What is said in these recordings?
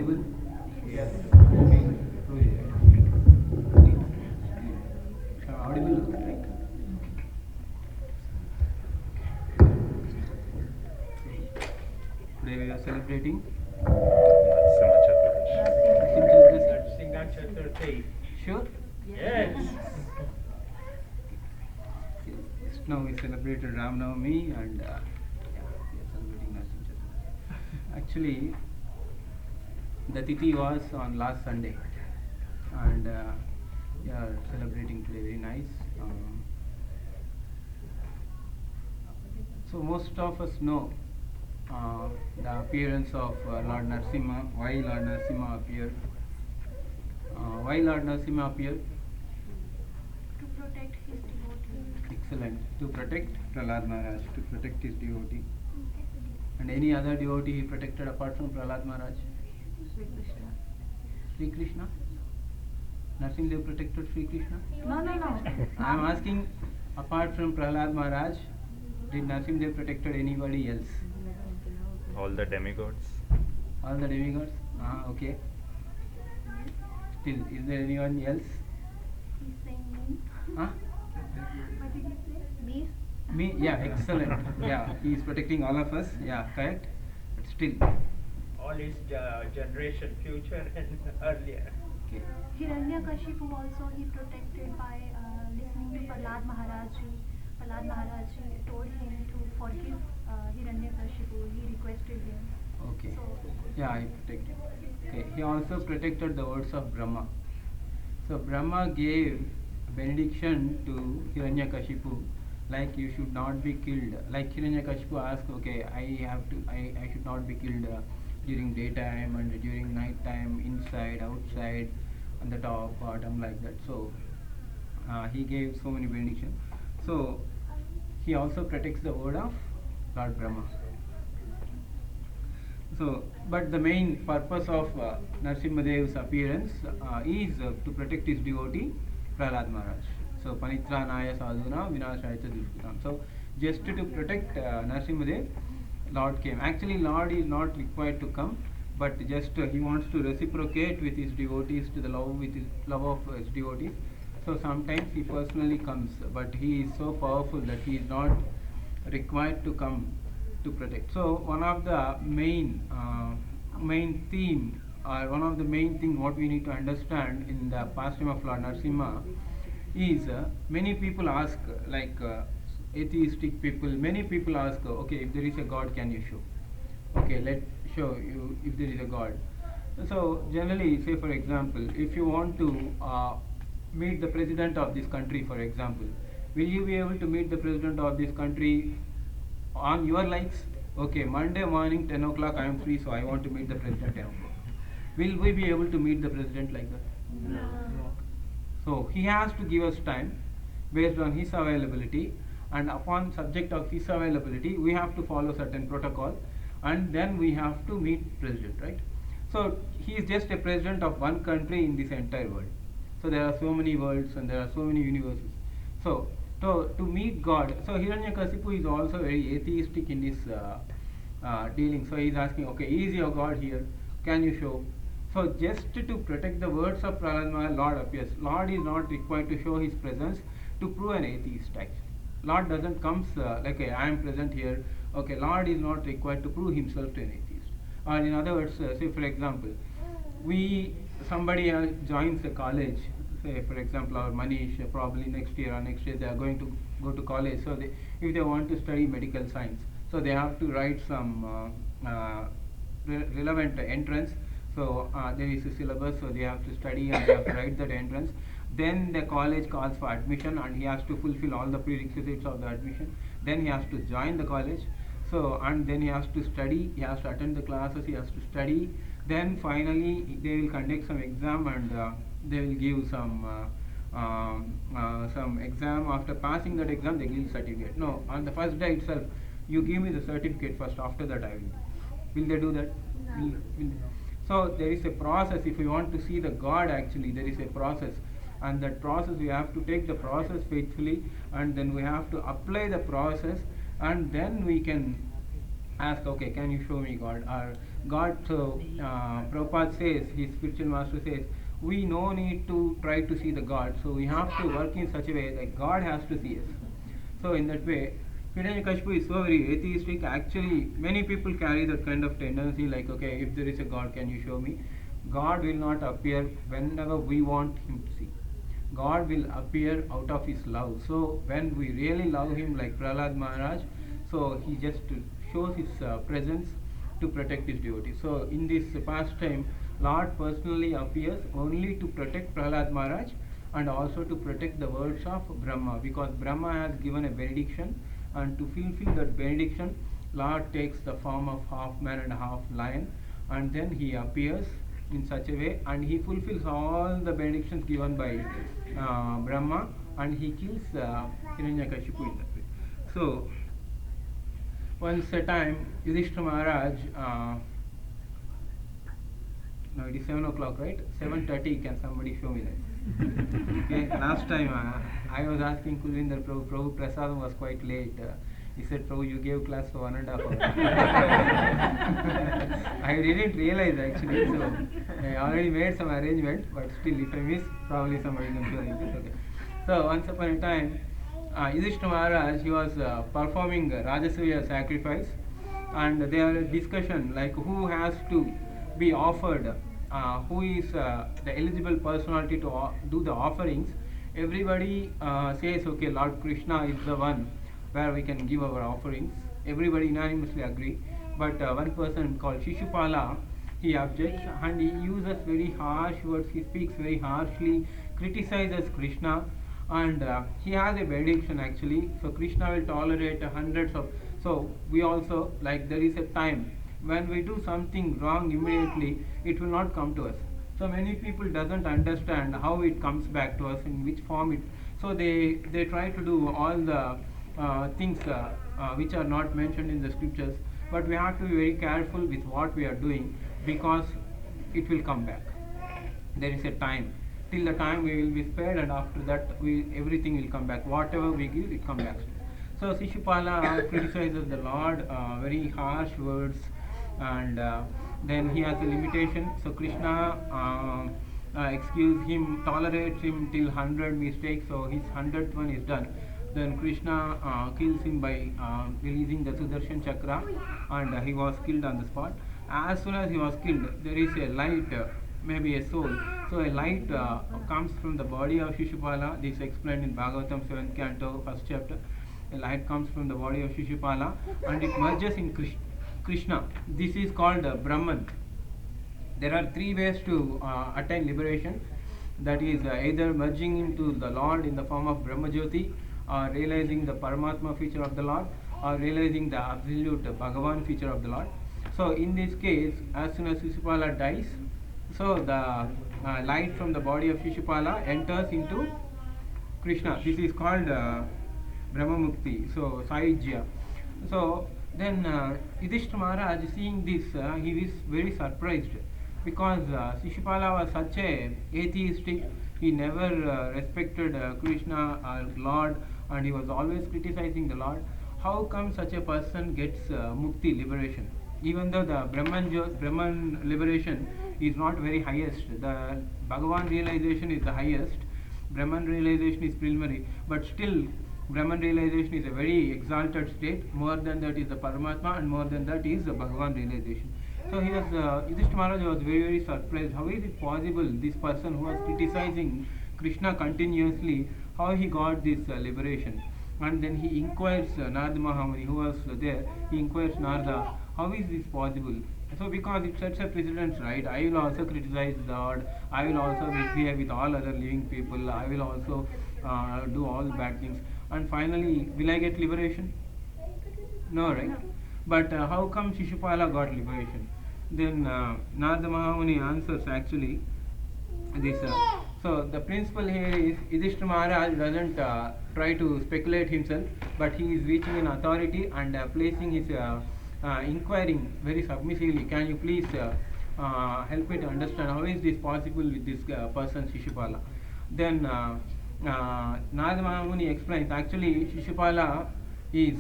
audible? Yes. Okay. Audible, right? Today we are celebrating Narasimha Chaturdashi. Narasimha Chaturdashi. Sure? Yes. Yes. Now we celebrated Ram Navami and yeah, we are celebrating Narasimha Chaturdashi. Actually, the Tithi was on last Sunday and we are celebrating today. Very nice. So most of us know the appearance of Lord Narasimha. Why Lord Narasimha appeared? Why Lord Narasimha appeared? To protect his devotee. Excellent. To protect Prahlad Maharaj, to protect his devotee. And any other devotee he protected apart from Prahlad Maharaj? Sri Krishna. Sri Krishna? Narasimha protected Sri Krishna? No. I am asking, apart from Prahlad Maharaj, did Narasimha protected anybody else? All the demigods. All the demigods? Okay. Still, is there anyone else? He's saying me. Huh? What did he say? Me? Me? Yeah, excellent. Yeah, he is protecting all of us. Yeah, correct. But still, All his generation, future and earlier. okay. Hiranyakashipu also he protected by listening to Prahlad Maharaj. Prahlad Maharaj told him to forgive Hiranyakashipu. He requested him. Okay. So, Yeah, he protected. Okay. He also protected the words of Brahma. So Brahma gave benediction to Hiranyakashipu, like you should not be killed. Like Hiranyakashipu asked, okay, I should not be killed during daytime and during night time, inside, outside, on the top, bottom, like that. So he gave so many benediction. So he also protects the word of Lord Brahma. So, but the main purpose of Narasimhadev's appearance is to protect his devotee Prahlad Maharaj. So, Panitranaya Sadhuna Vinashaya Dushkutam. So, just to protect Narasimhadev, Lord came. Actually, Lord is not required to come, but just he wants to reciprocate with his devotees to the love of his devotees. So sometimes he personally comes, but he is so powerful that he is not required to come to protect. So one of the main theme, or one of the main thing what we need to understand in the pastime of Lord Narasimha is many people ask, like atheistic people, many people ask, okay, if there is a God, can you show? Okay, let show you if there is a God. So generally, say for example, if you want to meet the president of this country, for example, will you be able to meet the president of this country on your likes? Okay, Monday morning 10 o'clock I am free, so I want to meet the president 10 o'clock. Will we be able to meet the president like that? no. So he has to give us time based on his availability, and upon subject of his availability we have to follow certain protocol, and then we have to meet president, right? So he is just a president of one country in this entire world. So there are so many worlds and there are so many universes. So to meet God, so Hiranyakasipu is also very atheistic in his dealing. So he is asking, okay, is your God here? Can you show? So just to protect the words of Prahlad, Lord appears. Lord is not required to show his presence to prove an atheist actually. Lord doesn't comes like, okay, I am present here. Okay, Lord is not required to prove himself to an atheist. Or in other words, say for example, somebody joins a college. Say for example, our Manish, probably next year or next year they are going to go to college. So if they want to study medical science, so they have to write some relevant entrance. So there is a syllabus, so they have to study and they have to write that entrance. Then the college calls for admission and he has to fulfill all the prerequisites of the admission. Then he has to join the college. So, and then he has to study, he has to attend the classes, he has to study. Then finally they will conduct some exam and they will give some exam. After passing that exam they give certificate. No, on the first day itself you give me the certificate first, after that I will they do that? No. So there is a process. If we want to see the God, actually there is a process, and that process we have to take the process faithfully, and then we have to apply the process, and then we can ask, okay, can you show me God? Or God, so Prabhupada says, his spiritual master says, we no need to try to see the God, so we have to work in such a way that God has to see us. So in that way, Hiranyakashipu is so very atheistic. Actually, many people carry that kind of tendency, like, okay, if there is a God, can you show me? God will not appear whenever we want him to see. God will appear out of his love. So when we really love him, like Prahlad Maharaj, so he just shows his presence to protect his devotees. So in this pastime, Lord personally appears only to protect Prahlad Maharaj and also to protect the words of Brahma, because Brahma has given a benediction, and to fulfill that benediction, Lord takes the form of half man and half lion, and then he appears in such a way and he fulfills all the benedictions given by Brahma, and he kills Hiranyakashipu in that way. So once a time, Yudhishthira Maharaj, no, it is 7 o'clock, right? 7:30, can somebody show me that? Okay, last time I was asking Kulvinder Prabhu, Prasadam was quite late. He said, Prabhu, you gave class for 1.5 hours. I didn't realize actually, so I already made some arrangement, but still if I miss, probably somebody can show me. Okay. So once upon a time, Yudhishthira Maharaj, he was performing Rajasuya sacrifice, and there was a discussion like who has to be offered, who is the eligible personality to do the offerings. Everybody says, okay, Lord Krishna is the one where we can give our offerings. Everybody unanimously agree, but one person called Shishupala, he objects and he uses very harsh words. He speaks very harshly, criticizes Krishna, and he has a benediction actually. So Krishna will tolerate hundreds of. So we also, like, there is a time when we do something wrong, immediately it will not come to us. So many people doesn't understand how it comes back to us, in which form it. So they try to do all the things which are not mentioned in the scriptures, but we have to be very careful with what we are doing, because it will come back. There is a time, till the time we will be spared, and after that everything will come back. Whatever we give, it comes back. So Shishupala criticizes the Lord, very harsh words, and then he has a limitation. So Krishna excuse him, tolerates him till 100 mistakes, so his 100th one is done. Then Krishna kills him by releasing the Sudarshan Chakra, and he was killed on the spot. As soon as he was killed, there is a light, maybe a soul. So a light comes from the body of Shishupala. This is explained in Bhagavatam 7th canto, 1st chapter. A light comes from the body of Shishupala and it merges in Krishna. This is called Brahman. There are three ways to attain liberation. That is either merging into the Lord in the form of Brahma Jyoti, or realizing the Paramatma feature of the Lord, or realizing the absolute Bhagavan feature of the Lord. So in this case, as soon as Shishupala dies, so the light from the body of Shishupala enters into Krishna. This is called Brahma Mukti, so Saijya. So then Yudhishthira Maharaj, seeing this, he is very surprised, because Shishupala was such a atheistic. He never respected Krishna or Lord, and he was always criticizing the Lord. How come such a person gets mukti, liberation? Even though the Brahman liberation is not very highest, the Bhagavan realization is the highest, Brahman realization is preliminary, but still Brahman realization is a very exalted state. More than that is the Paramatma, and more than that is the Bhagavan realization. So he was, Yudhishthira Maharaj was very, very surprised. How is it possible, this person who was criticizing Krishna continuously, how he got this liberation? And then he inquires Narada Mahamuni, who was there, he inquires Narada, how is this possible? So because it sets a precedence, right? I will also criticize the Lord, I will also misbehave with all other living people, I will also do all bad things, and finally, will I get liberation? No, right? But how come Shishupala got liberation? Then Narada Mahamuni answers actually this. So the principle here is Yudhishthira Maharaj doesn't try to speculate himself, but he is reaching an authority and placing his inquiring very submissively. Can you please help me to understand how is this possible with this person Shishupala? Then Narada Mahamuni explains actually Shishupala is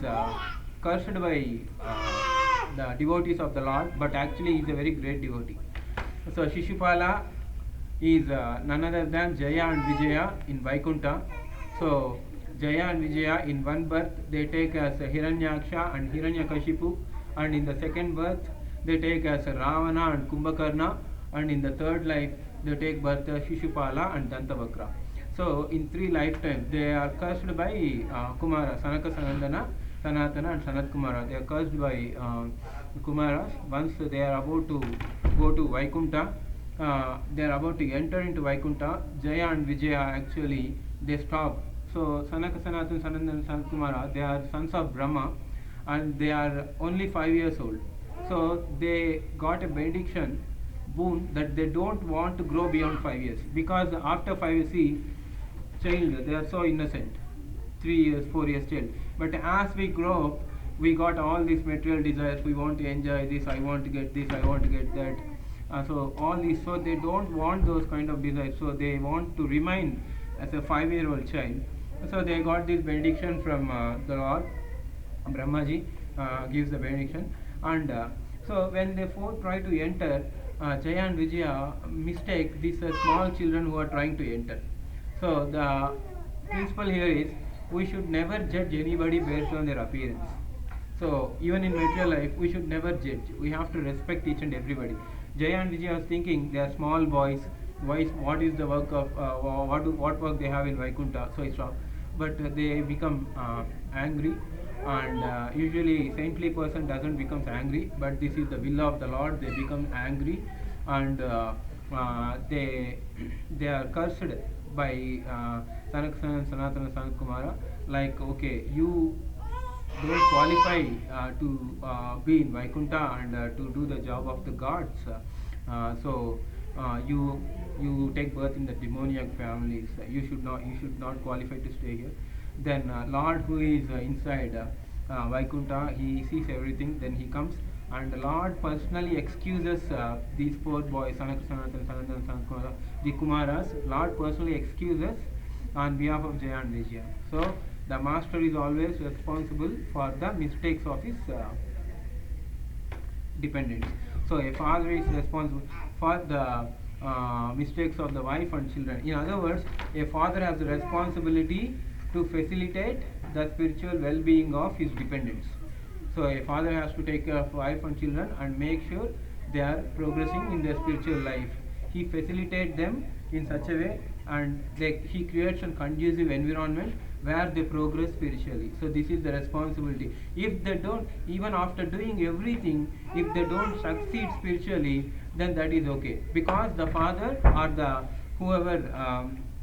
cursed by the devotees of the Lord, but actually he is a very great devotee. So Shishupala is none other than Jaya and Vijaya in Vaikuntha. So Jaya and Vijaya in one birth they take as Hiranyaksha and Hiranyakashipu, and in the second birth they take as Ravana and Kumbhakarna, and in the third life they take birth Shishupala and Dantavakra. So in 3 lifetimes they are cursed by Kumara, Sanaka Sanandana, Sanatana and Sanat Kumara. They are cursed by Kumaras. Once they are about to go to Vaikuntha, they are about to enter into Vaikuntha, Jaya and Vijaya actually they stop. So Sanaka Sanatana, Sanandana and Sanat Kumara, they are sons of Brahma and they are only 5 years old. So they got a benediction boon that they don't want to grow beyond 5 years, because after 5 years, see, child, they are so innocent, 3 years, 4 years child. But as we grow up, we got all these material desires. We want to enjoy this, I want to get this, I want to get that. So all these, so they don't want those kind of desires. So they want to remain as a 5-year-old child. So they got this benediction from the Lord. Brahmaji gives the benediction, and so when they both try to enter, Jaya and Vijaya mistake these small children who are trying to enter. So the principle here is we should never judge anybody based on their appearance. So even in material life, we should never judge. We have to respect each and everybody. Jaya and Vijaya was thinking they are small boys. What is the work of what work they have in Vaikuntha? So it's wrong. But they become angry, and usually saintly person doesn't become angry. But this is the will of the Lord. They become angry, and they are cursed by Sanakasana and Sanatana Sanat Kumara. Like, okay, you don't qualify to be in Vaikuntha and to do the job of the gods. So you take birth in the demoniac families. You should not qualify to stay here. Then Lord, who is inside Vaikuntha, he sees everything. Then he comes, and the Lord personally excuses these 4 boys, Sanakasana and Sanatana Sanat, the Kumaras. Lord personally excuses on behalf of Jaya and Vijaya. So the master is always responsible for the mistakes of his dependents. So a father is responsible for the mistakes of the wife and children. In other words, a father has the responsibility to facilitate the spiritual well-being of his dependents. So a father has to take care of wife and children and make sure they are progressing in their spiritual life. He facilitates them in such a way, and he creates a conducive environment where they progress spiritually. So this is the responsibility. If they don't, even after doing everything, if they don't succeed spiritually, then that is okay, because the father or the whoever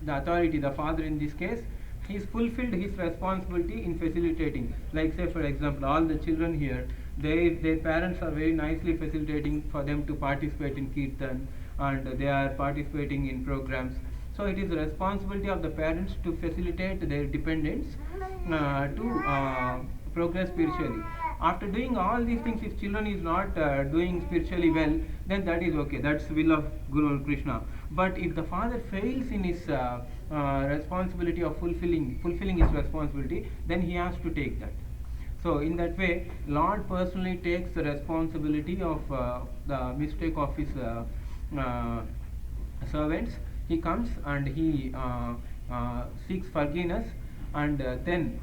the authority, the father in this case, he's fulfilled his responsibility in facilitating. Like, say for example, all the children here, their parents are very nicely facilitating for them to participate in kirtan, and they are participating in programs. So it is the responsibility of the parents to facilitate their dependents to progress spiritually. After doing all these things, if children is not doing spiritually well, then that is okay. That's will of Guru Krishna. But if the father fails in his responsibility of fulfilling his responsibility, then he has to take that. So in that way, Lord personally takes the responsibility of the mistake of his servants. He comes and he seeks forgiveness, and then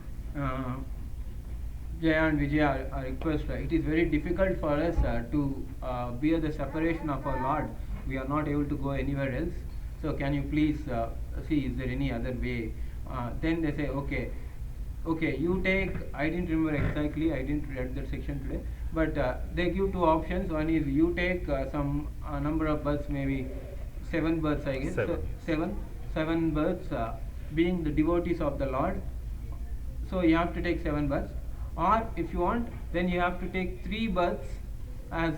Jaya and Vijaya request. It is very difficult for us to bear the separation of our Lord. We are not able to go anywhere else. So can you please see, is there any other way? Then they say, okay, you take, I didn't remember exactly, I didn't read that section today, but they give 2 options. One is you take some number of births, maybe 7 births, I guess. Seven births, being the devotees of the Lord. So you have to take 7 births. Or if you want, then you have to take 3 births as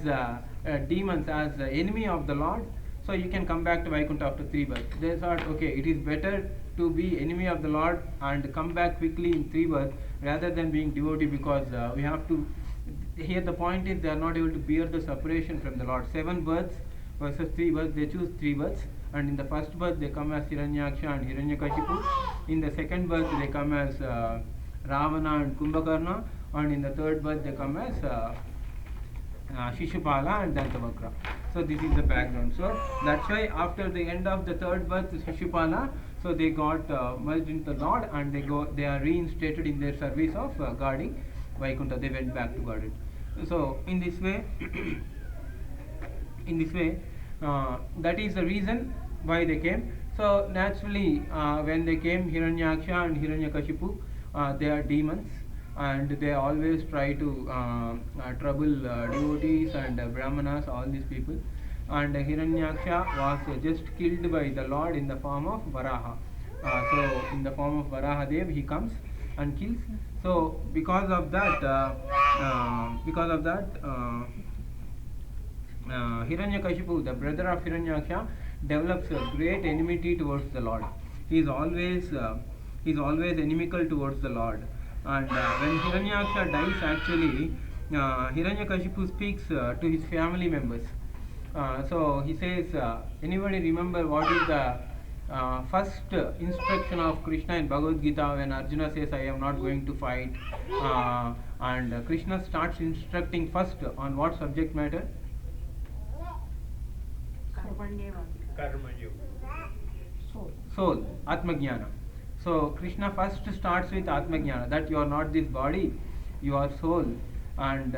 demons, as enemy of the Lord. So you can come back to Vaikuntha after 3 births. They thought, okay, it is better to be enemy of the Lord and come back quickly in 3 births rather than being devotee, because we have to. Here the point is they are not able to bear the separation from the Lord. 7 births versus 3 births. They choose 3 births, and in the first birth they come as Hiranyaksha and Hiranyakashipu. In the second birth they come as Ravana and Kumbhakarna, and in the third birth they come as Shishupala and Dantavakra. So this is the background. So that's why after the end of the third birth, Shishupala, so they got merged into the Lord, and they are reinstated in their service of guarding Vaikuntha. They went back to guard it. So in this way, that is the reason why they came. So naturally, when they came, Hiranyaksha and Hiranyakashipu, they are demons, and they always try to trouble devotees and brahmanas, all these people. And Hiranyaksha was just killed by the Lord in the form of Varaha. So in the form of Varaha Dev, he comes and kills. So because of that, Hiranyakashipu, the brother of Hiranyaksha, develops a great enmity towards the Lord. He is always inimical towards the Lord. And when Hiranyaksha dies, actually, Hiranyakashipu speaks to his family members. So he says, anybody remember what is the first instruction of Krishna in Bhagavad Gita when Arjuna says, I am not going to fight? And Krishna starts instructing first on what subject matter? Karma Soul, Atmajnana. So Krishna first starts with Atmajnana, that you are not this body, you are soul, and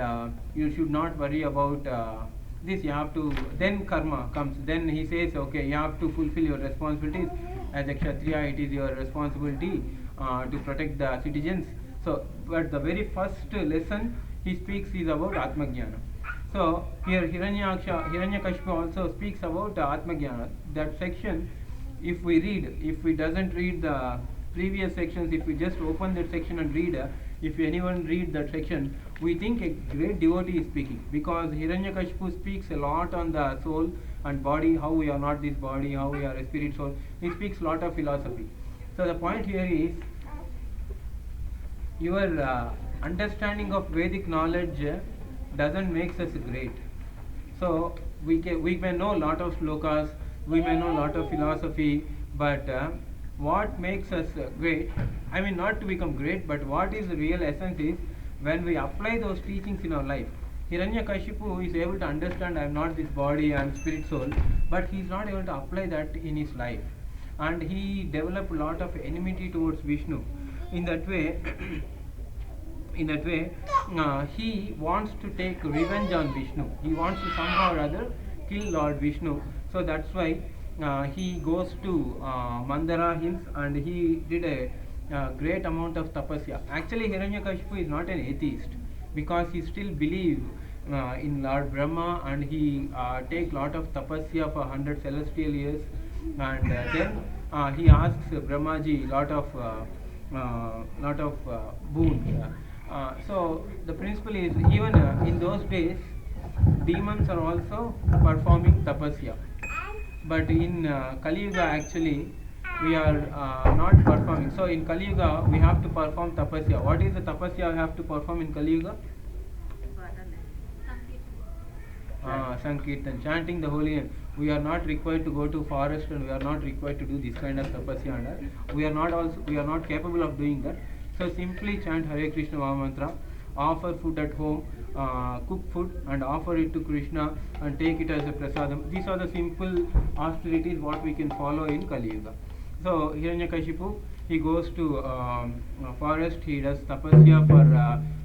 you should not worry about this. You have to, then karma comes. Then he says, okay, you have to fulfill your responsibilities as a Kshatriya. It is your responsibility to protect the citizens. So, but the very first lesson he speaks is about Atmajnana. So here Hiranyakashipu also speaks about Atmajnana. That section, if we doesn't read the previous sections, if we just open that section and read, if anyone read that section, we think a great devotee is speaking, because Hiranyakashipu speaks a lot on the soul and body, how we are not this body, how we are a spirit soul. He speaks a lot of philosophy. So the point here is, your understanding of Vedic knowledge doesn't make us great. So we may know a lot of slokas, we may know a lot of philosophy, but what makes us great, I mean not to become great, but what is the real essence is when we apply those teachings in our life. Hiranyakashipu is able to understand, I am not this body, I am spirit soul, but he is not able to apply that in his life, and he developed a lot of enmity towards Vishnu. In that way he wants to take revenge on Vishnu. He wants to somehow or other kill Lord Vishnu. So that's why he goes to Mandara hills, and he did a great amount of tapasya. Actually, Hiranyakashipu is not an atheist, because he still believes in Lord Brahma, and he take lot of tapasya for 100 celestial years, and then he asks Brahmaji lot of boons. So the principle is, even in those days, demons are also performing tapasya. But in Kali Yuga, actually, we are not performing. So in Kali Yuga, we have to perform tapasya. What is the tapasya we have to perform in Kali Yuga? Sankirtan, chanting the holy name. We are not required to go to forest, and we are not required to do this kind of tapasya. And we are not capable of doing that. So simply chant Hare Krishna Mahamantra, offer food at home, cook food and offer it to Krishna, and take it as a prasadam. These are the simple austerities what we can follow in Kali Yuga. So Hiranyakashipu, he goes to forest, he does tapasya for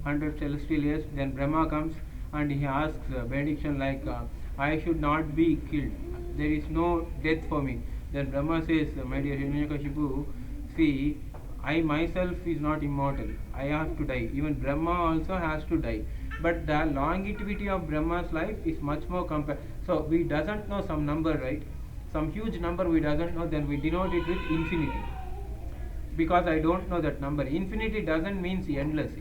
100 celestial years. Then Brahma comes and he asks benediction like, I should not be killed, there is no death for me. Then Brahma says, my dear Hiranyakashipu, see, I myself is not immortal, I have to die. Even Brahma also has to die. But the longevity of Brahma's life is much more compared. So we doesn't know some number, right? Some huge number we doesn't know, then we denote it with infinity. Because I don't know that number. Infinity doesn't mean endless.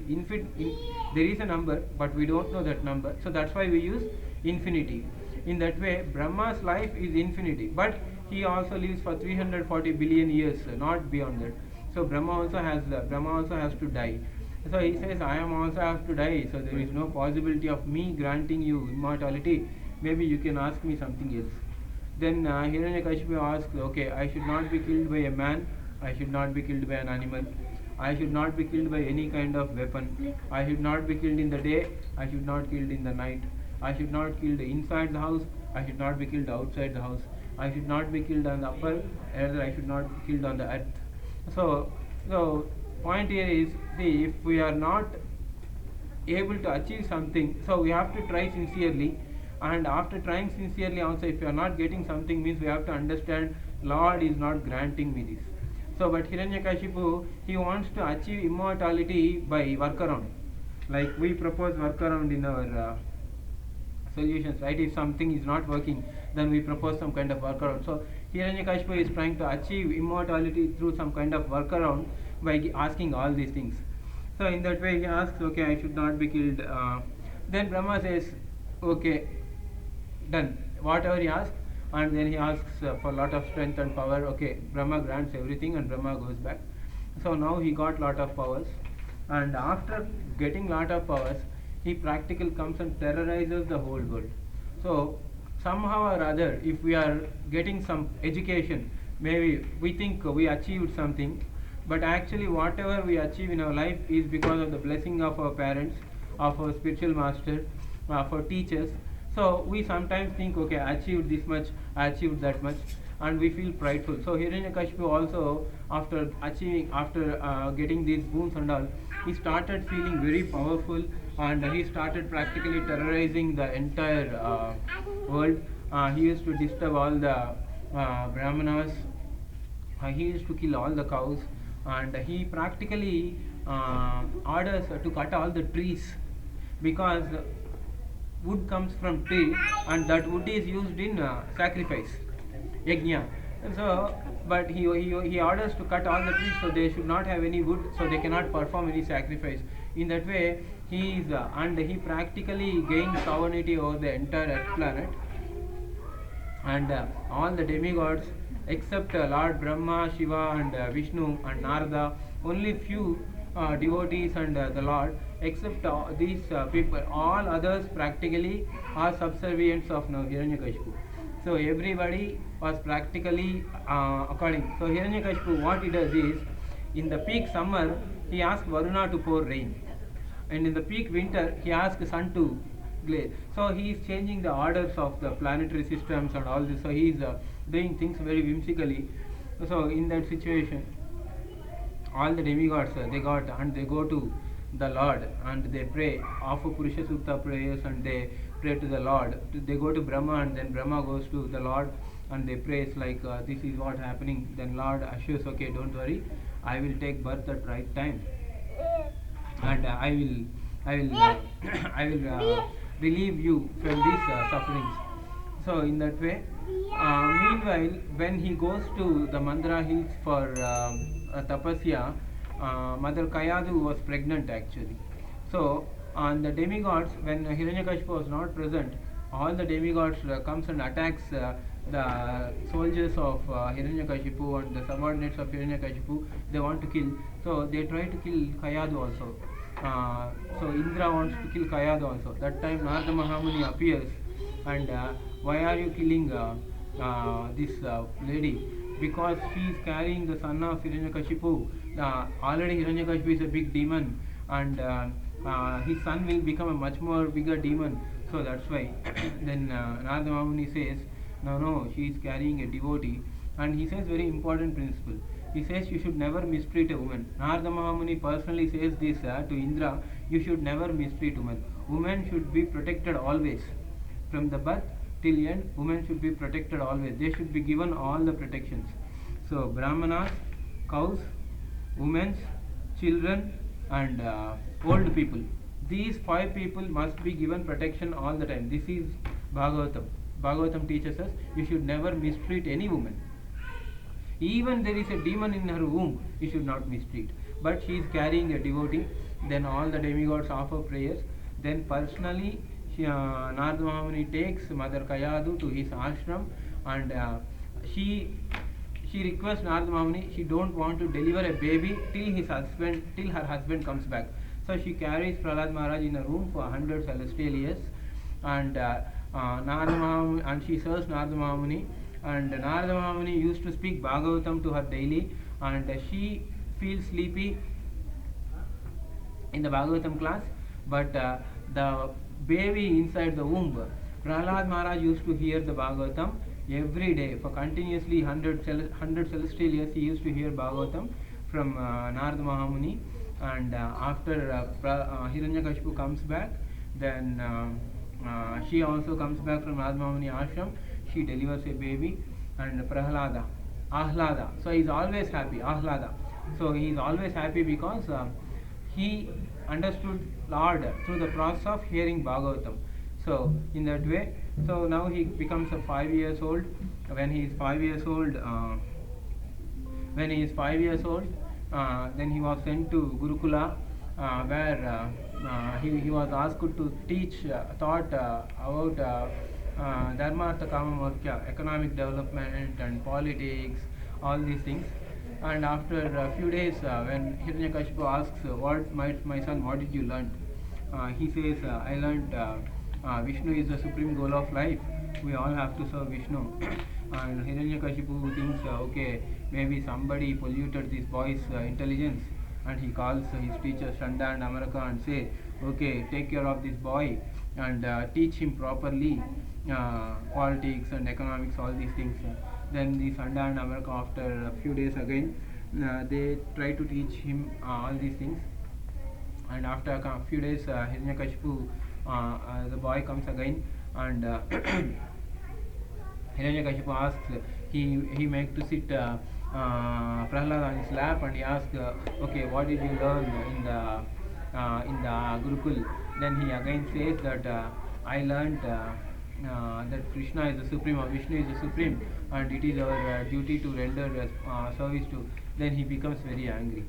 There is a number, but we don't know that number. So that's why we use infinity. In that way, Brahma's life is infinity. But he also lives for 340 billion years, not beyond that. So Brahma also has to die. So he says, I am also have to die. So there is no possibility of me granting you immortality. Maybe you can ask me something else. Then Hiranyakashipu asks, okay, I should not be killed by a man, I should not be killed by an animal, I should not be killed by any kind of weapon, I should not be killed in the day, I should not be killed in the night. I should not killed inside the house, I should not be killed outside the house, I should not be killed on the upper, rather I should not be killed on the earth. So point here is, see, if we are not able to achieve something, so we have to try sincerely, and after trying sincerely also, if we are not getting something, means we have to understand Lord is not granting me this. So but Hiranyakashipu, he wants to achieve immortality by workaround, like we propose workaround in our solutions, right? If something is not working, then we propose some kind of workaround. So Hiranyakashipu is trying to achieve immortality through some kind of workaround by asking all these things. So in that way he asks, okay, I should not be killed. Then Brahma says, okay, done, whatever he asks. And then he asks for a lot of strength and power. Okay, Brahma grants everything and Brahma goes back. So now he got lot of powers, and after getting lot of powers, he practically comes and terrorizes the whole world. So somehow or other, if we are getting some education, maybe we think we achieved something, but actually whatever we achieve in our life is because of the blessing of our parents, of our spiritual master, of our teachers. So we sometimes think, okay, I achieved this much, I achieved that much, and we feel prideful. So Hiranyakashipu also, after achieving, after getting these boons and all, he started feeling very powerful, and he started practically terrorizing the entire world. He used to disturb all the brahmanas, he used to kill all the cows, and he practically orders to cut all the trees, because wood comes from tree, and that wood is used in sacrifice, yajna. So but he orders to cut all the trees, so they should not have any wood, so they cannot perform any sacrifice. In that way he is and he practically gained sovereignty over the entire earth planet, and all the demigods except Lord Brahma, Shiva and Vishnu and Narada, only few devotees and the Lord, except these people, all others practically are subservients of Hiranyakashipu. So everybody was practically according. So Hiranyakashipu, what he does is, in the peak summer he asks Varuna to pour rain, and in the peak winter he asks sun to glaze. So he is changing the orders of the planetary systems and all this. So he is doing things very whimsically. So in that situation, all the demigods they go to the Lord and they pray, offer Purusha Sukta prayers, and they pray to the Lord. They go to Brahma, and then Brahma goes to the Lord and they praise like this is what happening. Then Lord assures, okay, don't worry, I will take birth at right time, and I will relieve you from these sufferings. So in that way, meanwhile, when he goes to the Mandara hills for tapasya, Mother Kayadu was pregnant actually. So on the demigods, when Hiranyakashipu was not present, all the demigods comes and attacks the soldiers of Hiranyakashipu and the subordinates of Hiranyakashipu. They want to kill, so they try to kill Kayadu also. So Indra wants to kill Kayadu also. That time Narada Mahamuni appears, and why are you killing this lady? Because she is carrying the son of Hiranyakashipu. Already Hiranyakashipu is a big demon, and his son will become a much more bigger demon. So that's why. Then Narada Mahamuni says, no, she is carrying a devotee, and he says very important principle. He says you should never mistreat a woman. Narada Mahamuni personally says this to Indra, you should never mistreat women. Women should be protected always. From the birth till end, women should be protected always. They should be given all the protections. So Brahmanas, cows, women, children and old people. These 5 people must be given protection all the time. This is Bhagavatam. Bhagavatam teaches us you should never mistreat any woman. Even there is a demon in her womb, you should not mistreat. But she is carrying a devotee. Then all the demigods offer prayers. Then personally, Narada Mahamuni takes Mother Kayadu to his ashram, and she requests Narada Mahamuni, she don't want to deliver a baby till her husband comes back. So she carries Prahlad Maharaj in a room for 100 celestial years, and Narada Mahamuni, and she serves Narada Mahamuni, and Narada Mahamuni used to speak Bhagavatam to her daily, and she feels sleepy in the Bhagavatam class, but the baby inside the womb. Prahlad Maharaj used to hear the Bhagavatam every day for continuously 100 celestial years. He used to hear Bhagavatam from Narada Mahamuni, and after Hiranyakashipu comes back, then she also comes back from Narada Mahamuni ashram. She delivers a baby, and Ahlada. So he is always happy. Ahlada. So he is always happy because he understood Lord through the process of hearing Bhagavatam. So in that way, so now he becomes a 5 years old. When he is 5 years old, then he was sent to Gurukula, where he was asked to teach thought about Dharma, Artha, Kama, Moksha, economic development and politics, all these things. And after a few days, when Hiranyakashipu asks, "What, my son, what did you learn?" He says, "I learned Vishnu is the supreme goal of life. We all have to serve Vishnu." And Hiranyakashipu thinks, okay, maybe somebody polluted this boy's intelligence, and he calls his teacher Shanda and Amaraka and say, okay, take care of this boy and teach him properly politics and economics, all these things. Then the Shanda and Amaraka, after a few days again, they try to teach him all these things. And after a few days, Hiranyakashipu, the boy comes again, and Hiranyakashipu asks, he makes to sit Prahlad on his lap, and he asks, okay, what did you learn in the Gurukul? Then he again says that I learned that Krishna is the supreme, or Vishnu is the supreme, and it is our duty to render service to. Then he becomes very angry.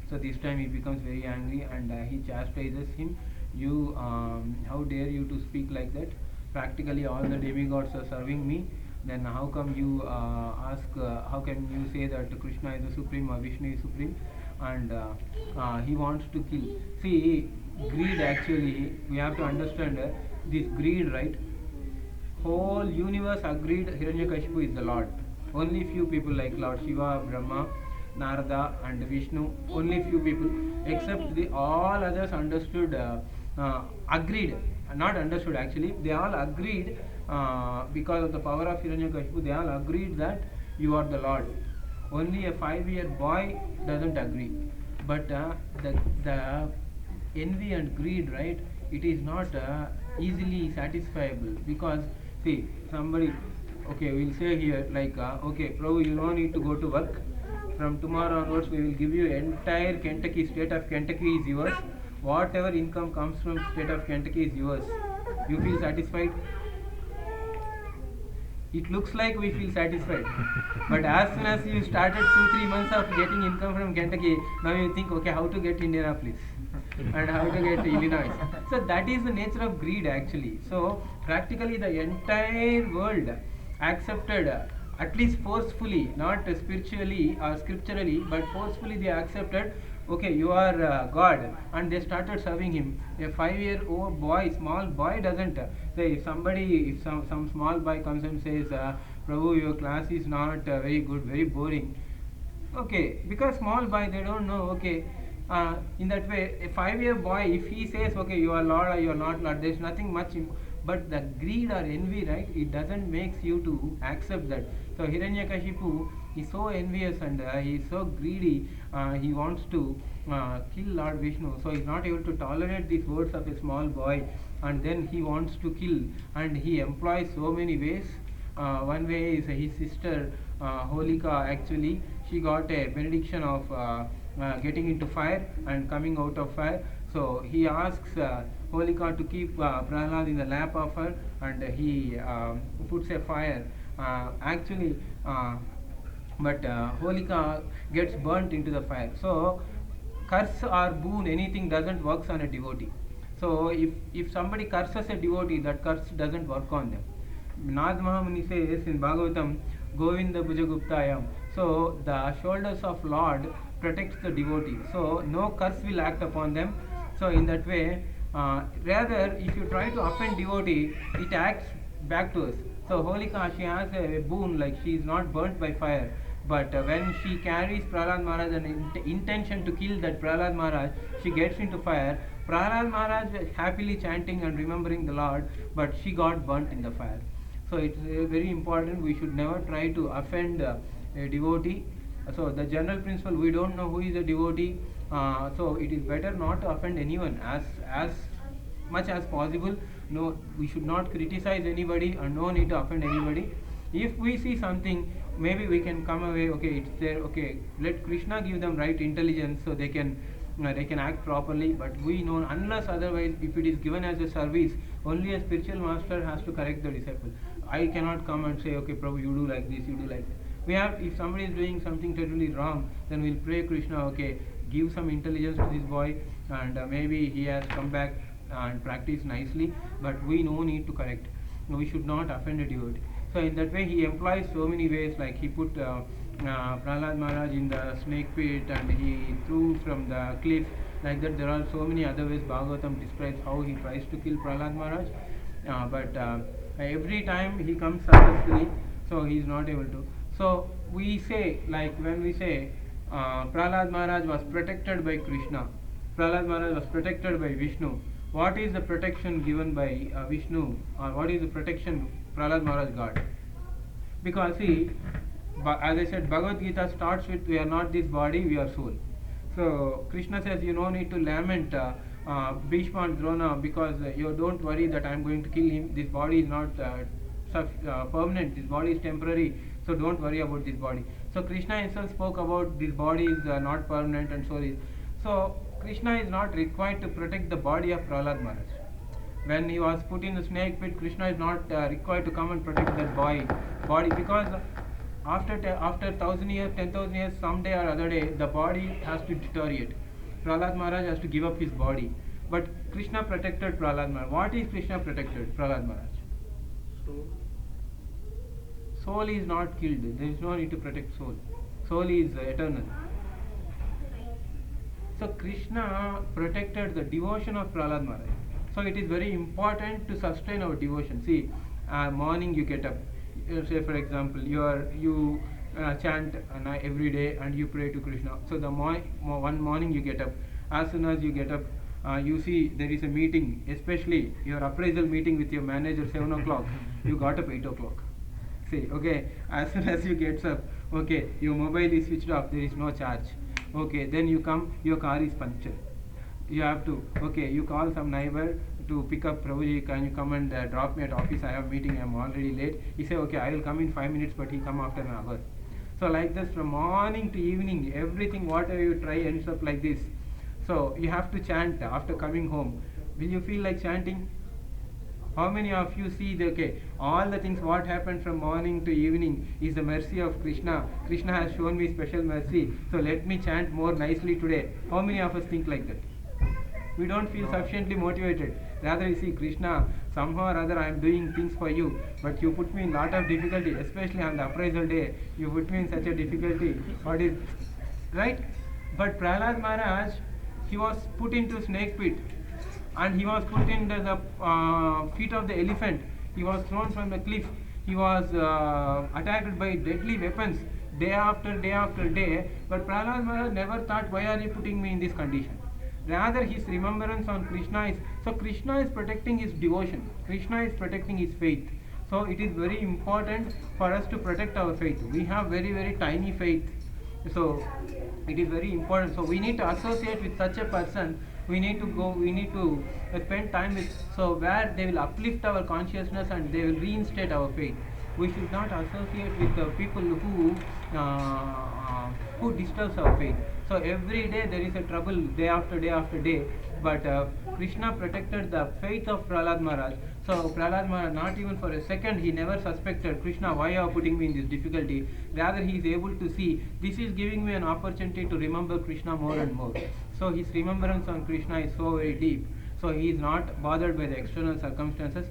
So this time he becomes very angry, and he chastises him. You, how dare you to speak like that? Practically all the demigods are serving me. Then how come you ask? How can you say that Krishna is the supreme or Vishnu is supreme? And he wants to kill. See, greed, actually, we have to understand this greed, right? Whole universe agreed Hiranyakashipu is the Lord. Only few people like Lord Shiva, Brahma, Narada and Vishnu, only few people, except the all others understood, agreed, not understood actually, they all agreed because of the power of Hiranyakashipu, they all agreed that you are the Lord. Only a 5-year boy doesn't agree. But the envy and greed, right, it is not easily satisfiable, because see, somebody, okay, we'll say here like, okay, Prabhu, you don't need to go to work. From tomorrow onwards, we will give you entire Kentucky, state of Kentucky is yours. Whatever income comes from state of Kentucky is yours. You feel satisfied? It looks like we feel satisfied. But as soon as you started 2-3 months of getting income from Kentucky, now you think, okay, how to get Indianapolis and how to get Illinois. So that is the nature of greed, actually. So practically the entire world accepted, at least forcefully, not spiritually or scripturally, but forcefully they accepted, okay, you are God, and they started serving him. A 5-year-old boy, small boy, doesn't say, if some small boy comes and says, Prabhu, your class is not very good, very boring. Okay, because small boy, they don't know, okay, in that way, a 5-year boy, if he says, okay, you are Lord or you are not Lord, there is nothing much, but the greed or envy, right, it doesn't makes you to accept that. So Hiranyakashipu is so envious and he is so greedy, he wants to kill Lord Vishnu, so he is not able to tolerate these words of a small boy, and then he wants to kill, and he employs so many ways. One way is his sister Holika, actually, she got a benediction of getting into fire and coming out of fire. So he asks Holika to keep Prahlad in the lap of her, and he puts a fire. But Holika gets burnt into the fire. So curse or boon, anything doesn't work on a devotee. So if somebody curses a devotee, that curse doesn't work on them. Narada Mahamuni says in Bhagavatam, Govinda Bhujaguptayam. So the shoulders of Lord protects the devotee. So no curse will act upon them. So in that way, rather if you try to offend devotee, it acts back to us. So Holika, she has a boon, like she is not burnt by fire. But when she carries Prahlad Maharaj and intention to kill that Prahlad Maharaj, she gets into fire. Prahlad Maharaj was happily chanting and remembering the Lord, but she got burnt in the fire. So it's very important. We should never try to offend a devotee. So the general principle: we don't know who is a devotee. So it is better not to offend anyone as much as possible. No, we should not criticize anybody, and no need to offend anybody. If we see something, maybe we can come away. Okay, it's there. Okay, let Krishna give them right intelligence so they can act properly. But we know, unless otherwise, if it is given as a service, only a spiritual master has to correct the disciple. I cannot come and say, okay, Prabhu, you do like this, you do like that. We have, if somebody is doing something totally wrong, then we'll pray Krishna, okay, give some intelligence to this boy, and maybe he has come back and practice nicely, but we no need to correct. We should not offend a devotee. So in that way he employs so many ways, like he put Prahlad Maharaj in the snake pit and he threw from the cliff. Like that there are so many other ways Bhagavatam describes how he tries to kill Prahlad Maharaj, but every time he comes successfully, so he is not able to. So we say, like when we say Prahlad Maharaj was protected by Krishna, Prahlad Maharaj was protected by Vishnu. What is the protection given by Vishnu, or what is the protection Prahlad Maharaj got? Because see, as I said, Bhagavad Gita starts with, we are not this body, we are soul. So Krishna says, you no need to lament Bhishma and Drona, because you don't worry that I am going to kill him. This body is not permanent, this body is temporary, so don't worry about this body. So Krishna himself spoke about this body is not permanent and soul is. So Krishna is not required to protect the body of Prahlad Maharaj. When he was put in the snake pit, Krishna is not required to come and protect that body, because after 1,000 years, 10,000 years, someday or other day, the body has to deteriorate. Prahlad Maharaj has to give up his body. But Krishna protected Prahlad Maharaj. What is Krishna protected Prahlad Maharaj? Soul is not killed. There is no need to protect soul. Soul is eternal. So Krishna protected the devotion of Prahlad Maharaj. So it is very important to sustain our devotion. See, morning you get up. Say for example, you chant every day and you pray to Krishna. So the one morning you get up. As soon as you get up, you see there is a meeting, especially your appraisal meeting with your manager 7 o'clock. You got up 8 o'clock. See, okay, as soon as you get up, okay, your mobile is switched off, there is no charge. Okay, then you come, your car is punctured. You have to, okay, you call some neighbor to pick up, Prabhuji, can you come and drop me at office? I have meeting, I am already late. He say, okay, I will come in 5 minutes, but he come after an hour. So like this, from morning to evening, everything, whatever you try ends up like this. So you have to chant after coming home. Will you feel like chanting? How many of you see all the things what happened from morning to evening is the mercy of Krishna. Krishna has shown me special mercy, so let me chant more nicely today. How many of us think like that? We don't feel sufficiently motivated. Rather you see, Krishna, somehow or other I am doing things for you, but you put me in lot of difficulty, especially on the appraisal day. You put me in such a difficulty. What is right? But Prahlad Maharaj, he was put into snake pit, and he was put in the feet of the elephant. He was thrown from the cliff. He was attacked by deadly weapons day after day after day. But Prahlad Maharaj never thought, why are you putting me in this condition? Rather his remembrance on Krishna is, so Krishna is protecting his devotion. Krishna is protecting his faith. So it is very important for us to protect our faith. We have very, very tiny faith. So it is very important. So we need to associate with such a person. We need to spend time with, so where they will uplift our consciousness and they will reinstate our faith. We should not associate with the people who disturbs our faith. So every day there is a trouble, day after day after day. But Krishna protected the faith of Prahlad Maharaj. So Prahlad Maharaj, not even for a second, he never suspected, Krishna, why are you putting me in this difficulty? Rather he is able to see, this is giving me an opportunity to remember Krishna more and more. So his remembrance on Krishna is so very deep. So he is not bothered by the external circumstances.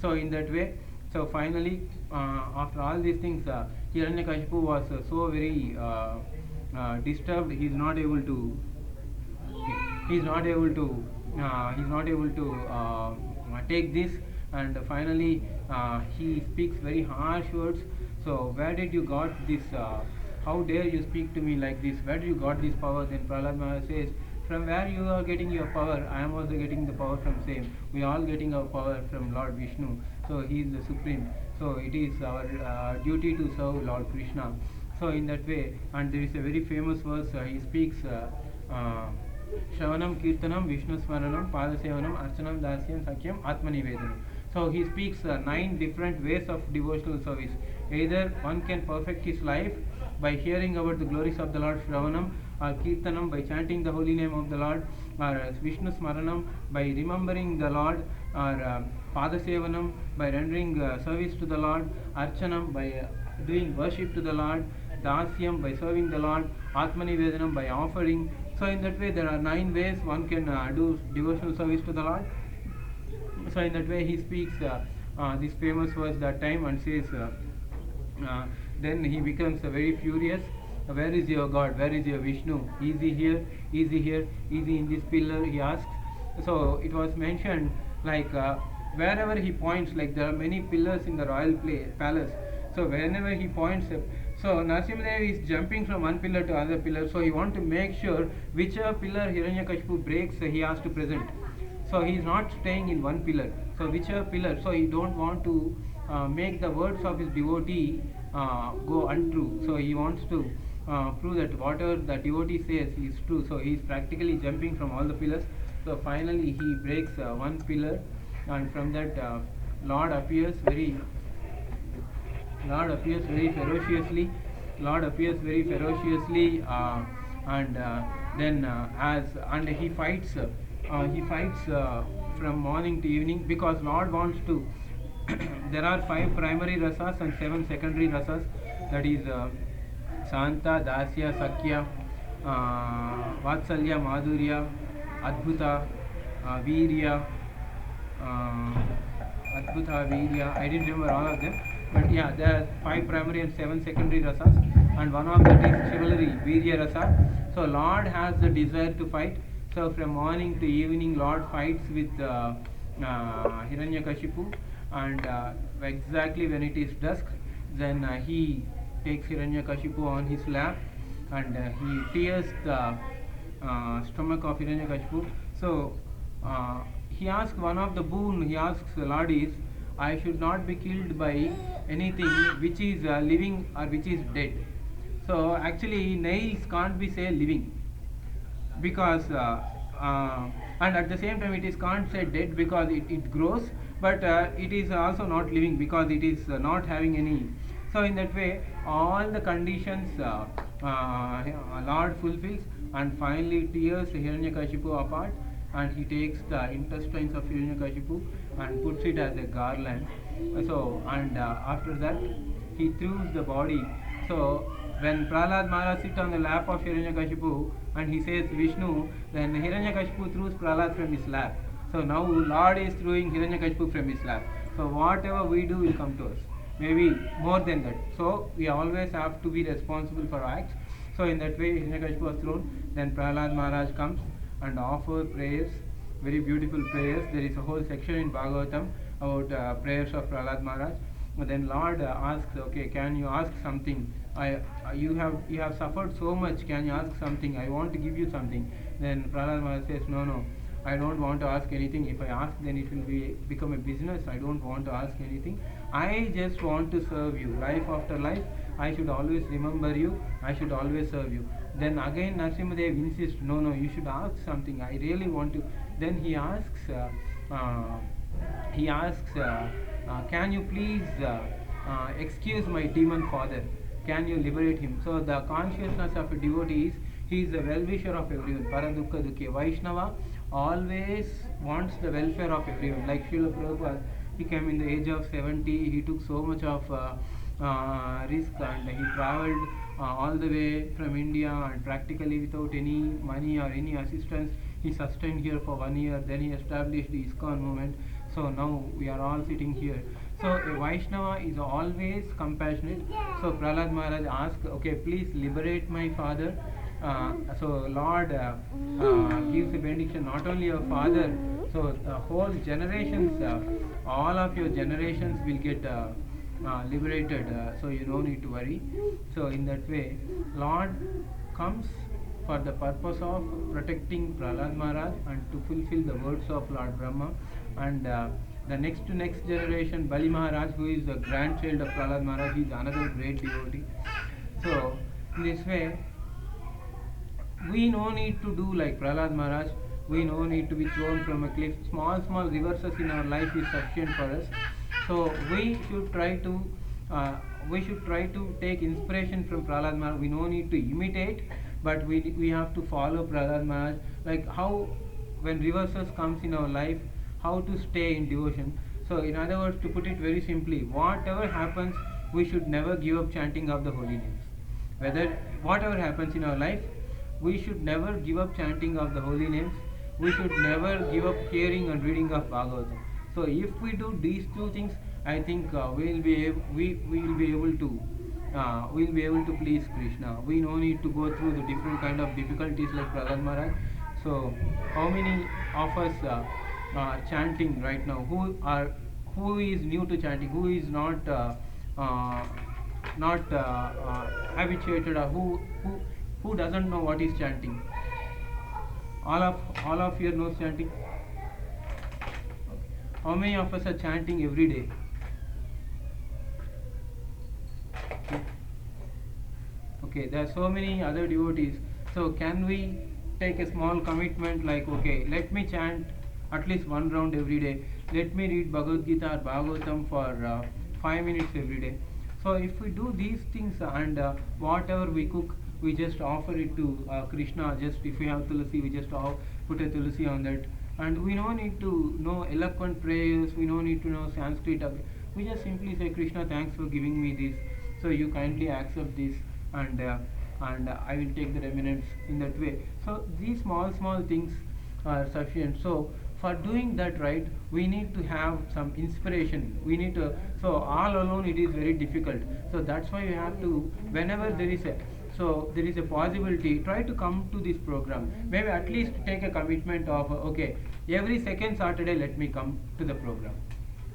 So in that way, so finally, after all these things, Hiranyakashipu was so very disturbed. He is not able to take this, and finally he speaks very harsh words. So where did you got this how dare you speak to me like this? Where do you got this power? Then Prahlad Maharaj says, from where you are getting your power, I am also getting the power from same. We are all getting our power from Lord Vishnu. So he is the supreme. So it is our duty to serve Lord Krishna. So in that way, and there is a very famous verse. He speaks. Shravanam Kirtanam Vishnu Smaranam Padasevanam Archanam Dasyam Sakyam Atmanivedanam. So he speaks 9 different ways of devotional service. Either one can perfect his life by hearing about the glories of the Lord, Shravanam, or Kirtanam by chanting the holy name of the Lord, or Vishnu Smaranam by remembering the Lord, or Padasevanam by rendering service to the Lord, Archanam by doing worship to the Lord, Dasyam by serving the Lord, Atmanivedanam by offering. So in that way there are 9 ways one can do devotional service to the Lord. So in that way he speaks this famous verse that time and says, then he becomes very furious. Where is your God? Where is your Vishnu? Is he here? Is he here? Is he in this pillar? He asks. So it was mentioned like wherever he points, like there are many pillars in the royal palace. So whenever he points, so Narasimha is jumping from one pillar to other pillar. So he wants to make sure whichever pillar Hiranyakashipu breaks, he has to present. So he is not staying in one pillar. So whichever pillar, so he don't want to make the words of his devotee go untrue. So he wants to prove that whatever the devotee says is true. So he is practically jumping from all the pillars. So finally he breaks one pillar, and from that Lord appears very ferociously. Lord appears very ferociously, and then and he fights. He fights from morning to evening, because Lord wants to. There are 5 primary rasas and 7 secondary rasas. That is Santa, Dasya, Sakya, Vatsalya, Madhurya, Adbhuta, Virya, I didn't remember all of them. But yeah, there are 5 primary and 7 secondary rasas, and one of that is chivalry, Virya rasa. So Lord has the desire to fight. So from morning to evening, Lord fights with Hiranyakashipu, and exactly when it is dusk, then he takes Hiranyakashipu on his lap, and he tears the stomach of Hiranyakashipu. So he asks one of the boon. He asks the Lord is, I should not be killed by anything which is living or which is dead. So actually nails can't be say living, because and at the same time it is can't say dead because it grows, but it is also not living because it is not having any. So in that way all the conditions Lord fulfills, and finally tears Hiranyakashipu apart, and he takes the intestines of Hiranyakashipu and puts it as a garland. So and after that he throws the body. So when Prahlad Maharaj sits on the lap of Hiranyakashipu and he says Vishnu, then Hiranyakashipu throws Prahlad from his lap. So now Lord is throwing Hiranyakashipu from his lap. So whatever we do will come to us, maybe more than that. So we always have to be responsible for our acts. So in that way Hiranyakashipu was thrown. Then Prahlad Maharaj comes and offers prayers, very beautiful prayers. There is a whole section in Bhagavatam about prayers of Prahlad Maharaj. Then Lord asks, okay, can you ask something? You have suffered so much, can you ask something? I want to give you something. Then Prahlad Maharaj says, no, I don't want to ask anything. If I ask, then it will become a business. I don't want to ask anything. I just want to serve you. Life after life, I should always remember you. I should always serve you. Then again Narasimha insists, no, you should ask something. I really want to. Then he asks, can you please excuse my demon father? Can you liberate him? So the consciousness of a devotee is, he is the well-wisher of everyone. Paradukha Dukhe. Vaishnava always wants the welfare of everyone. Like Srila Prabhupada, he came in the age of 70, he took so much of risk, and he travelled all the way from India, and practically without any money or any assistance, he sustained here for 1 year. Then he established the ISKCON movement. So now we are all sitting here. So a Vaishnava is always compassionate. So Prahlad Maharaj asked, okay, please liberate my father. So Lord gives a benediction, not only your father, so the whole generations, all of your generations will get liberated, so you don't need to worry. So in that way, Lord comes for the purpose of protecting Prahlad Maharaj and to fulfill the words of Lord Brahma. And the next to next generation, Bali Maharaj, who is the grandchild of Prahlad Maharaj, is another great devotee. So in this way, we no need to do like Prahlad Maharaj. We no need to be thrown from a cliff. Small reverses in our life is sufficient for us. So we should try to take inspiration from Prahlad Maharaj. We no need to imitate, but we have to follow Prahlad Maharaj. Like how when reverses comes in our life, how to stay in devotion. So in other words, to put it very simply, whatever happens, we should never give up chanting of the holy names. Whatever happens in our life, we should never give up chanting of the holy names. We should never give up hearing and reading of Bhagavatam. So if we do these two things, I think we will be able to please Krishna. We no need to go through the different kind of difficulties like Prahlad Maharaj. So how many of us are chanting right now? Who is new to chanting? Who is not habituated, or who doesn't know what is chanting? All of you know chanting. How many of us are chanting every day? Okay, there are so many other devotees. So can we take a small commitment like, okay, let me chant at least one round every day. Let me read Bhagavad Gita or Bhagavatam for 5 minutes every day. So if we do these things, and whatever we cook, we just offer it to Krishna. Just if we have tulsi, we just put a tulsi on that. And we don't need to know eloquent prayers. We don't need to know Sanskrit. We just simply say, Krishna, thanks for giving me this. So you kindly accept this, and I will take the remnants in that way. So these small things are sufficient. So for doing that right, we need to have some inspiration. We need to. So all alone it is very difficult. So that's why you have to, whenever there is a possibility, try to come to this program. Maybe at least take a commitment of, okay, every second Saturday let me come to the program.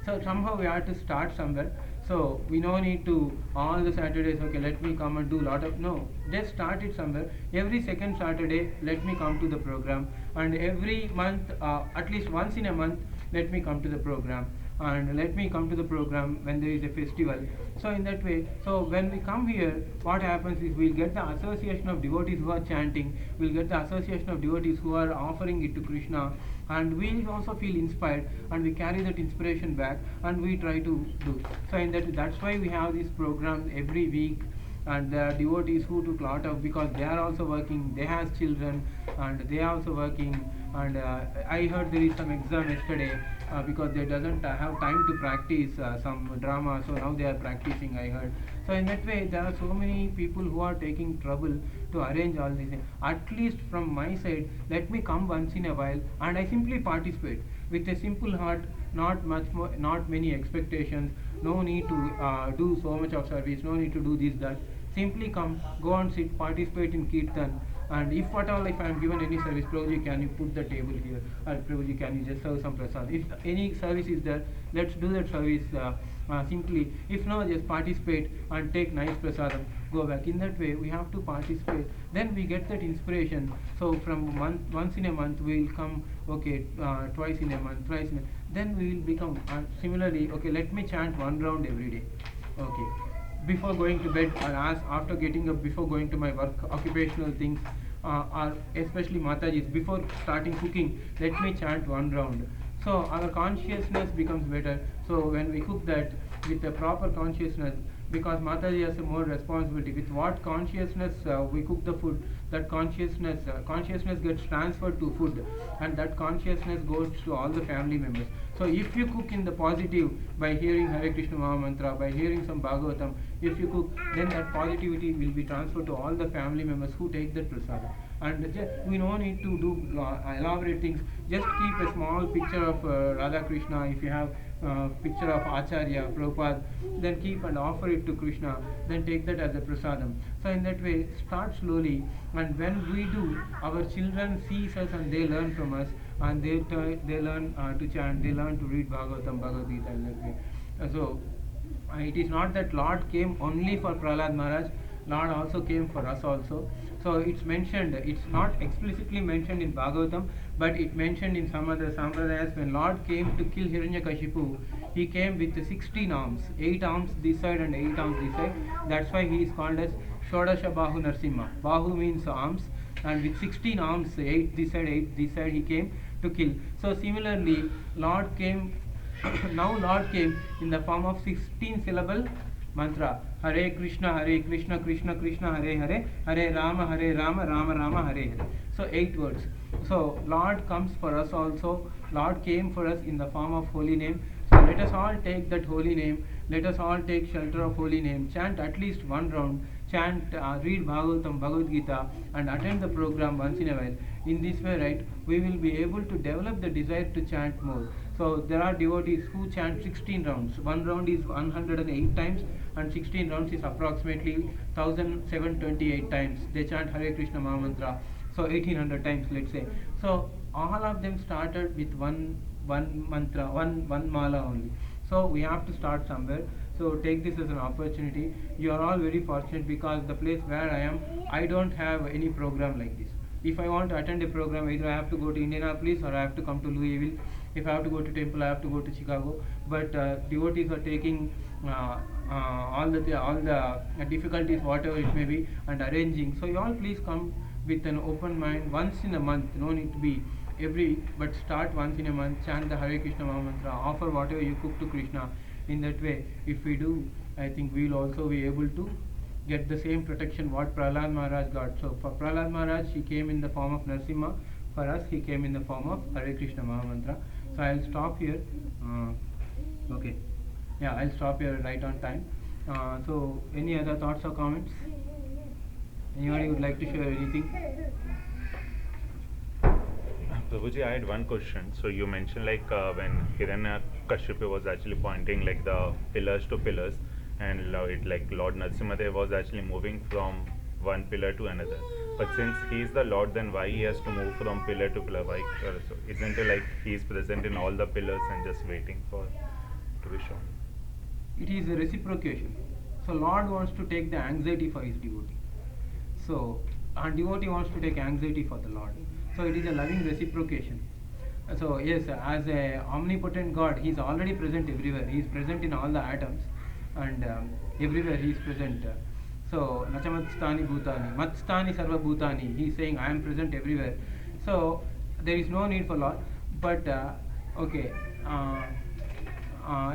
So somehow we have to start somewhere. So we no need to all the Saturdays, okay, let me come and do no, just start it somewhere. Every second Saturday let me come to the program, and every month, at least once in a month, let me come to the program, and let me come to the program when there is a festival. So in that way, so when we come here, what happens is we'll get the association of devotees who are chanting, we'll get the association of devotees who are offering it to Krishna, and we also feel inspired, and we carry that inspiration back, and we try to do. So in that's why we have these programs every week. And there are devotees who took lot of, because they are also working, they have children, and they are also working. And I heard there is some exam yesterday, because they doesn't have time to practice some drama, so now they are practicing, I heard. So in that way, there are so many people who are taking trouble to arrange all these things. At least from my side, let me come once in a while, and I simply participate with a simple heart, not much more, not many expectations, no need to do so much of service, no need to do this, that. Simply come, go and sit, participate in Kirtan, and if at all, if I am given any service, Prabhuji, can you put the table here, or Prabhuji, can you just serve some prasad? If any service is there, let's do that service simply. If no, just participate and take nice prasadam, go back. In that way, we have to participate. Then we get that inspiration. So from once in a month, we will come, okay, twice in a month, thrice in a, then we will become, similarly, okay, let me chant one round every day. Okay. Before going to bed, or after getting up, before going to my work, occupational things, or especially Mataji's, before starting cooking, let me chant one round. So our consciousness becomes better. So when we cook that with the proper consciousness, because Mataji has a more responsibility. With what consciousness we cook the food, that consciousness gets transferred to food, and that consciousness goes to all the family members. So if you cook in the positive by hearing Hare Krishna Maha Mantra, by hearing some Bhagavatam, if you cook, then that positivity will be transferred to all the family members who take that prasada. And we no need to do elaborate things. Just keep a small picture of Radha Krishna. If you have picture of Acharya, Prabhupada, then keep and offer it to Krishna, then take that as a prasadam. So in that way, start slowly, and when we do, our children sees us and they learn from us, and they learn to chant, they learn to read Bhagavatam, Bhagavad Gita, in that way. So it is not that Lord came only for Prahlad Maharaj, Lord also came for us also. So it's mentioned, it's not explicitly mentioned in Bhagavatam, but it mentioned in some other Sampradayas. When Lord came to kill Hiranyakashipu, he came with 16 arms, 8 arms this side and 8 arms this side. That's why he is called as Shodasha Bahu Narasimha. Bahu means arms, and with 16 arms, 8 this side, 8 this side, he came to kill. So similarly, Lord came now Lord came in the form of 16 syllable mantra. Hare Krishna, Krishna Krishna, Hare Hare, Hare Rama, Rama Rama, Hare Hare. So 8 words. So Lord comes for us also. Lord came for us in the form of holy name. So let us all take that holy name. Let us all take shelter of holy name. Chant at least one round. Chant, read Bhagavatam, Bhagavad Gita, and attend the program once in a while. In this way, right, we will be able to develop the desire to chant more. So there are devotees who chant 16 rounds. One round is 108 times, and 16 rounds is approximately 1728 times. They chant Hare Krishna Mahamantra. So 1800 times, let's say. So all of them started with one mantra, one mala only. So we have to start somewhere. So take this as an opportunity. You are all very fortunate, because the place where I am, I don't have any program like this. If I want to attend a program, either I have to go to Indianapolis or I have to come to Louisville. If I have to go to temple, I have to go to Chicago. But devotees are taking all the difficulties, whatever it may be, and arranging. So you all please come with an open mind once in a month. No need to be every, but start once in a month. Chant the Hare Krishna Mahamantra. Offer whatever you cook to Krishna. In that way, if we do, I think we will also be able to get the same protection what Prahlad Maharaj got. So for Prahlad Maharaj, he came in the form of Narasimha. For us, he came in the form of Hare Krishna Mahamantra. So I'll stop here. Okay. Yeah, I'll stop here right on time. So any other thoughts or comments? Anybody would like to share anything? Prabhuji, I had one question. So you mentioned like when Hiranyakashipu was actually pointing like the pillars to pillars, and it like Lord Narasimha was actually moving from one pillar to another. But since he is the Lord, then why he has to move from pillar to pillar? Why? So isn't it like he is present in all the pillars and just waiting for to be shown? It is a reciprocation. So Lord wants to take the anxiety for his devotee. So our devotee wants to take anxiety for the Lord. So it is a loving reciprocation. So yes, as a omnipotent God, he is already present everywhere. He is present in all the atoms, and everywhere he is present. So Nachamatstani Bhutani, Matstani Sarva Bhutani. He is saying, I am present everywhere. So there is no need for Lord. But okay,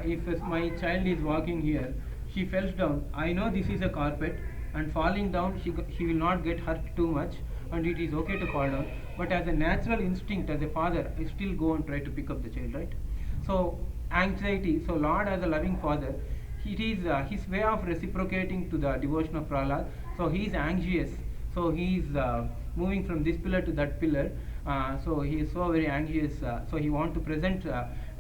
if my child is walking here, she falls down. I know this is a carpet, and falling down, she will not get hurt too much, and it is okay to fall down. But as a natural instinct, as a father, I still go and try to pick up the child, right? So anxiety. So Lord, as a loving father, it is his way of reciprocating to the devotion of Prahlad. So he is anxious. So he is moving from this pillar to that pillar. So he is so very anxious. So he wants to present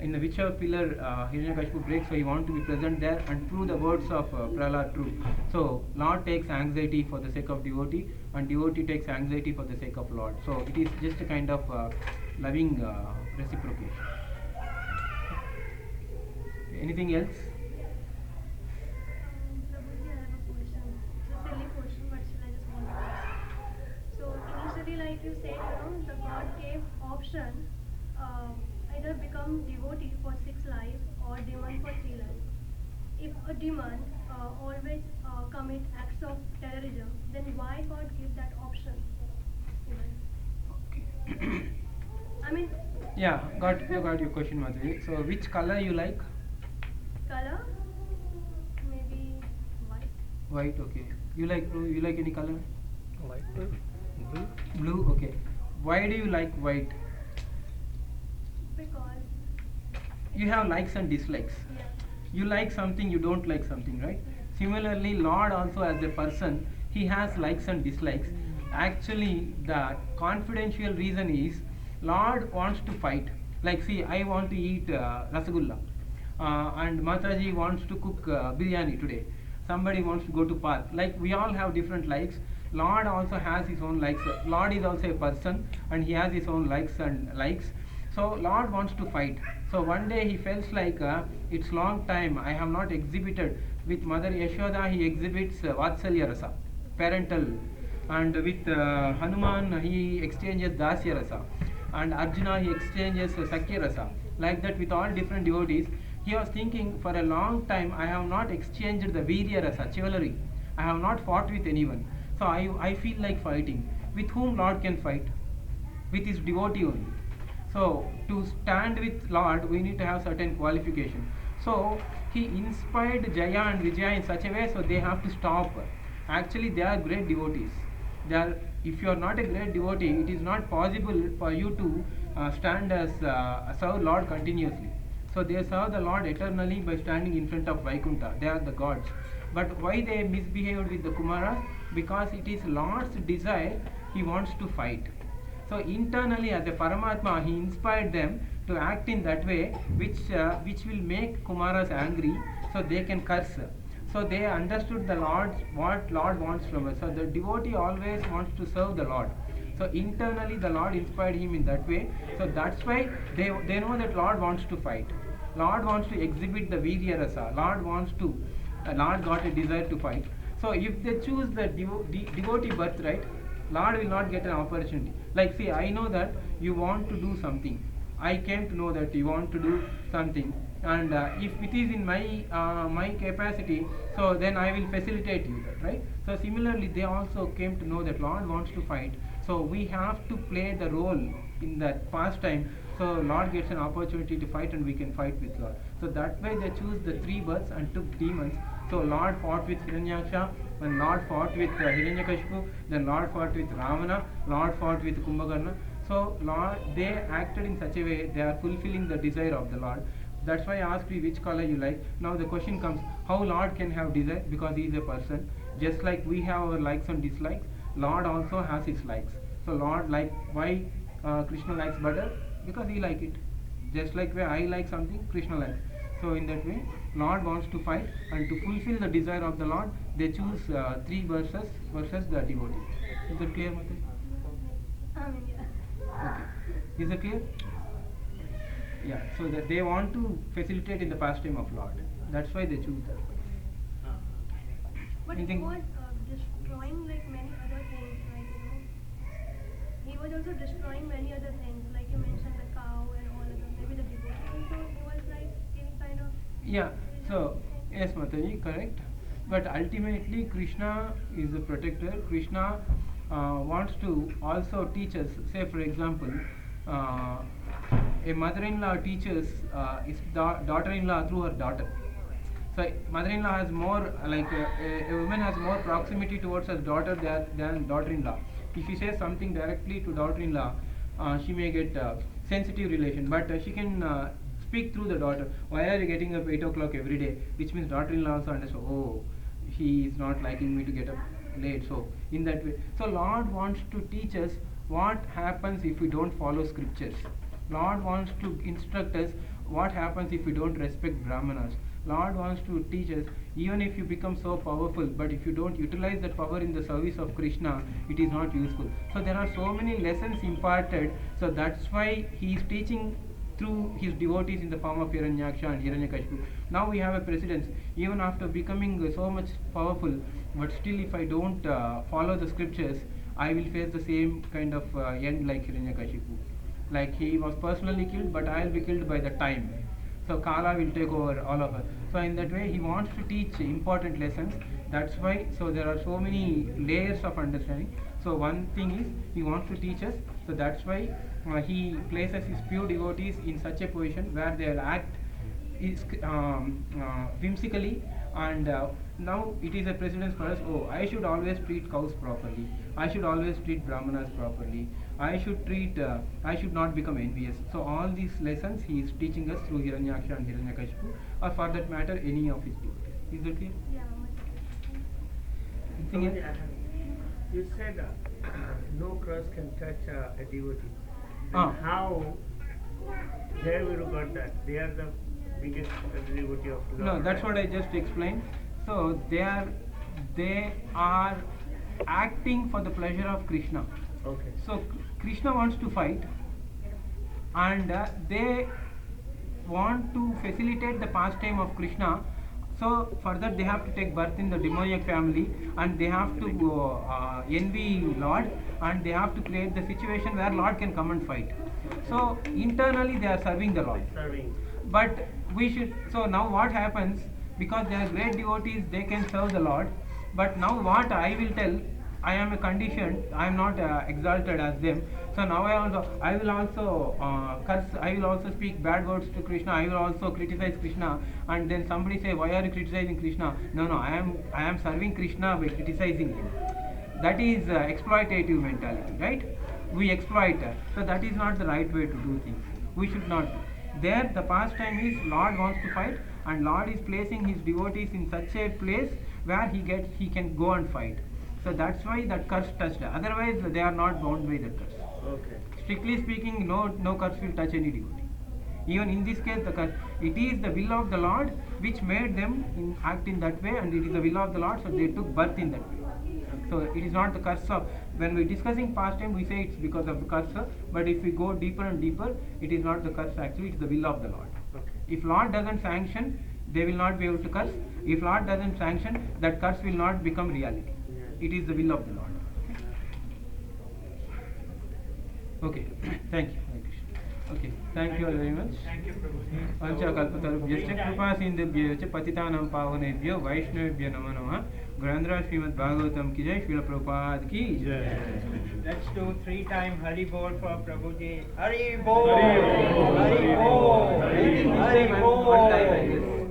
in whichever pillar Hiranyakashipu breaks. So he wants to be present there and prove the words of Prahlad true. So Lord takes anxiety for the sake of devotee, and devotee takes anxiety for the sake of Lord. So it is just a kind of loving reciprocation. Anything else? Prabhuji, I have a question. It's a silly question, but still I just want to ask. So initially, like you said, the God gave option, either become devotee for 6 lives or demon for 3 lives. If a demon always commit acts of terrorism, then why God give that option? Okay. I mean, Yeah, got your question, Madhuri. So which color you like? color, maybe white. White, okay. You like any color? Light blue. Blue, okay. Why do you like white? Because You have likes and dislikes. yeah, You like something, you don't like something, right? Similarly, Lord also as a person, he has likes and dislikes. Actually, the confidential reason is Lord wants to fight. Like, see, I want to eat Rasagulla, and Mataji wants to cook biryani today. Somebody wants to go to park. Like, we all have different likes. Lord also has his own likes. Lord is also a person, and he has his own likes and likes. So Lord wants to fight. So one day he feels like it's long time I have not exhibited. With Mother Yashoda he exhibits Vatsalya Rasa, parental, and with Hanuman he exchanges Dasya Rasa, and Arjuna he exchanges Sakya Rasa. Like that with all different devotees, he was thinking for a long time I have not exchanged the Virya Rasa, chivalry. I have not fought with anyone. So I feel like fighting. With whom Lord can fight? With his devotee only. So to stand with Lord, we need to have certain qualification. So he inspired Jaya and Vijaya in such a way, so they have to stop. Actually, they are great devotees. They are. If you are not a great devotee, it is not possible for you to stand as serve Lord continuously. So they serve the Lord eternally by standing in front of Vaikuntha. They are the gods. But why they misbehaved with the Kumaras? Because it is Lord's desire. He wants to fight. So internally, as a Paramatma, he inspired them to act in that way, which will make Kumaras angry, so they can curse. So they understood the Lord, what Lord wants from us. So the devotee always wants to serve the Lord. So internally, the Lord inspired him in that way. So that's why they know that Lord wants to fight. Lord wants to exhibit the Virya Rasa. Lord got a desire to fight. So if they choose the devotee birth, right, Lord will not get an opportunity. Like, see, I know that you want to do something. I came to know that you want to do something, and if it is in my capacity, so then I will facilitate you that, right? So similarly, they also came to know that Lord wants to fight. So we have to play the role in that pastime. So Lord gets an opportunity to fight, and we can fight with Lord. So that way they choose the three births and took demons. So Lord fought with Hiranyaksha, and Lord fought with Hiranyakashipu, then Lord fought with Ravana, Lord fought with Kumbhakarna. So Lord, they acted in such a way, they are fulfilling the desire of the Lord. That's why I asked you which color you like. Now the question comes, how Lord can have desire? Because he is a person. Just like we have our likes and dislikes, Lord also has his likes. So Lord, like, why Krishna likes butter? Because he like it. Just like where I like something, Krishna likes. So in that way, Lord wants to fight, and to fulfill the desire of the Lord, they choose three verses the devotee. Is that clear, Mataji? Okay. Is that clear? Yeah. So that they want to facilitate in the pastime of Lord. That's why they choose that. But Anything? he was destroying like many other things, like he was also destroying many other things, like you mentioned the cow and all of them. Maybe the devotee also he was like giving kind of. Yeah. So yes, Mataji, correct. But ultimately, Krishna is the protector. Krishna wants to also teach us. Say, for example, a mother-in-law teaches his daughter-in-law through her daughter. So mother-in-law has more, like a woman has more proximity towards her daughter than daughter-in-law. If she says something directly to daughter-in-law, she may get sensitive relation, but she can speak through the daughter. Why are you getting up 8 o'clock every day? Which means daughter-in-law also understands, oh, he is not liking me to get up late. So in that way, so Lord wants to teach us what happens if we don't follow scriptures. Lord wants to instruct us what happens if we don't respect Brahmanas. Lord wants to teach us, even if you become so powerful, but if you don't utilize that power in the service of Krishna, it is not useful. So there are so many lessons imparted. So that's why he is teaching through his devotees in the form of Hiranyaksha and Hiranyakashipu. Now we have a precedence. Even after becoming so much powerful, but still if I don't follow the scriptures, I will face the same kind of end like Hiranyakashipu. Like he was personally killed, but I will be killed by the time. So Kala will take over all of us. So in that way, he wants to teach important lessons. That's why, so there are so many layers of understanding. So one thing is, he wants to teach us. So that's why he places his pure devotees in such a position where they will act whimsically, and now it is a precedence for us. Oh, I should always treat cows properly. I should always treat Brahmanas properly. I should not become envious. So all these lessons he is teaching us through Hiranyaksha and Hiranyakashipu, or for that matter, any of his devotees. Is that clear? Yeah. Anything else? You said no cross can touch a devotee. Ah. And how they will got that? They are the biggest devotee of Lord. No, that's what I just explained. So they are acting for the pleasure of Krishna. Okay. So Krishna wants to fight, and they want to facilitate the pastime of Krishna. So for that they have to take birth in the demoniac family, and they have to envy Lord, and they have to create the situation where Lord can come and fight. So internally they are serving the Lord. Serving. But we should, so now what happens, because they are great devotees, they can serve the Lord. But now what I will tell, I am a conditioned, I am not exalted as them. So now I will also curse, I will also speak bad words to Krishna, I will also criticize Krishna, and then somebody say, why are you criticizing Krishna? No, I am serving Krishna by criticizing him. That is exploitative mentality, right? We exploit. So that is not the right way to do things. We should not. There the pastime is Lord wants to fight, and Lord is placing his devotees in such a place where he can go and fight. So that's why that curse touched. Otherwise they are not bound by that curse. Okay. Strictly speaking, no curse will touch any devotee. Even in this case, the curse, it is the will of the Lord which made them act in that way, and it is the will of the Lord, so they took birth in that way. So it is not the curse of, when we are discussing pastime, we say it's because of the curse, but if we go deeper and deeper, it is not the curse, actually it's the will of the Lord. Okay. If Lord doesn't sanction, they will not be able to curse. If Lord doesn't sanction, that curse will not become reality. It is the will of the Lord. Okay, thank you. Okay, thank you all very much. Thank you, Prabhu. पंचकल्पतरुभ्यश्च कृपासिन्धुभ्यश्च पतितानां पावनेभ्यो वैष्णवेभ्यो नमो नमः. ग्रंथराज श्रीमद् भागवतम की जय, श्रील प्रभुपाद की जय. Let's do 3 times Hari Bol for Prabhuji. Hari Bol! Hari Bol! Hari Bol! One time, I guess.